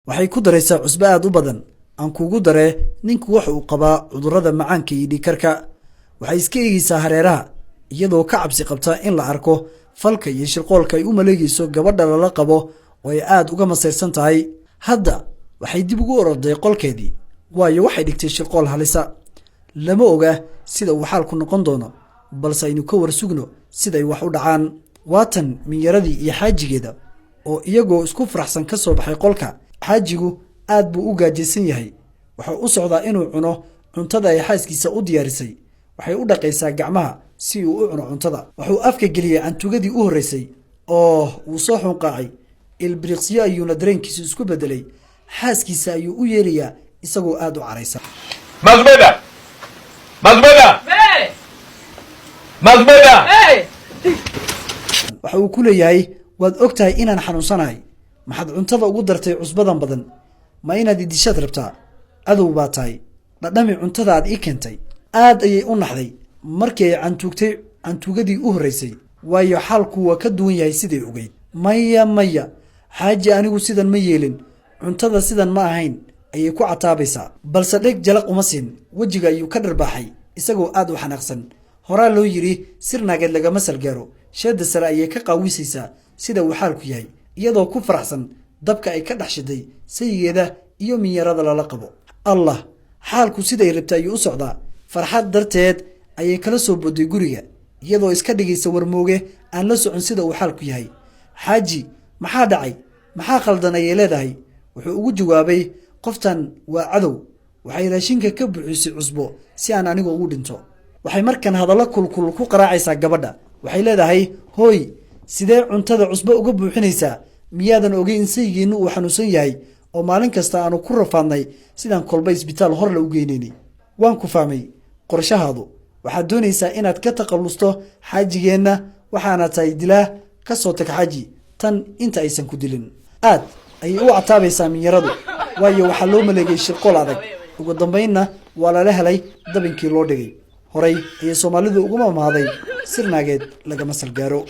waxay ku daraysaa cusbo aad u badan aan kuugu daree ninku waxa uu qabaa cudurrada macaanka iyo dhiigkarka waxay iska eegaysaa hareeraha iyadoo ka cabsi qabta in la arko falka iyo shirqoolka ay u maleegayso gabadha lala qabo oo ay aad uga masayrsan tahay hadda waxay dib ugu ororday qolkeedii waayo waxay dhigtay shirqool halisa lama oga sida uu xaalku noqon doono balse aynu ka war sugno sida ay wax u dhacaan waatan minyaradii iyo xaajigeeda oo iyagoo isku faraxsan ka soo baxay qolka xaajigu aad buu u gaajaysan yahay waxa u socdaa inuu cuno cuntada ay xaaskiisa u diyaarisay waxay u dhaqaysaa gacmaha si uu u cuno cuntada wuxuu afka geliyay cantugadii u horreysay oo uu soo xunqaacay ilbiriqsiyo ayuuna dareenkiisu isku bedelay xaaskiisa ayuu u yeerayaa isagoo aad u caraysan waxa uu ku leeyahay waad og tahay inaan xanuunsanahay maxaad cuntada ugu dartay cusbadan badan ma inaad idishaad rabtaa adow baa tahay dhadhami cuntada aad ii keentay aad ayay u naxday markii ay cantugadii u horreysay waayo xaalku waa ka duwan yahay siday ogeyd maya xaaji anigu sidan ma yeelin cuntada sidan ma ahayn ayay ku cataabaysaa balse dheg jalaq uma siin wejiga ayuu ka dharbaaxay isagoo aad u xanaaqsan horaa loo yidhi sir naageed lagama salgaaro sheedda sare ayay ka qaawisaysaa sida uu xaalku yahay iyadoo ku faraxsan dabka ay ka dhex shiday sayigeeda iyo minyarada lala qabo allah xaalku siday rabta ayuu u socdaa farxad darteed ayay kala soo booday guriga iyadoo iska dhigaysa warmooge aan la socon sida uu xaalku yahay xaaji maxaa dhacay maxaa khaldan ayay leedahay wuxuu ugu jawaabay qoftan waa cadow waxay raashinka ka buuxisay cusbo si aan anigu ugu dhinto waxay markan hadallo kulkul ku qaraacaysaa gabadha waxay leedahay hooy sidee cuntada cusbo uga buuxinaysaa miyaadan ogeyn saygiinnu uu xanuunsan yahay oo maalin kasta aanu ku rafaadnay sidaan kolba isbitaal hor la u geynaynay waan ku fahmay qorshahaadu waxaad doonaysaa inaad ka takhallusto xaajigeenna waxaana tahay dilaa ka soo tag xaaji tan inta aysan ku dilin aad ayay u cataabaysaa minyaradu waayo waxaa loo maleegay shirqool adag ugu dambaynna waa lala helay dabinkii loo dhigay horay ayay soomaalidu uguma mahaaday sir naageed lagama salgaaro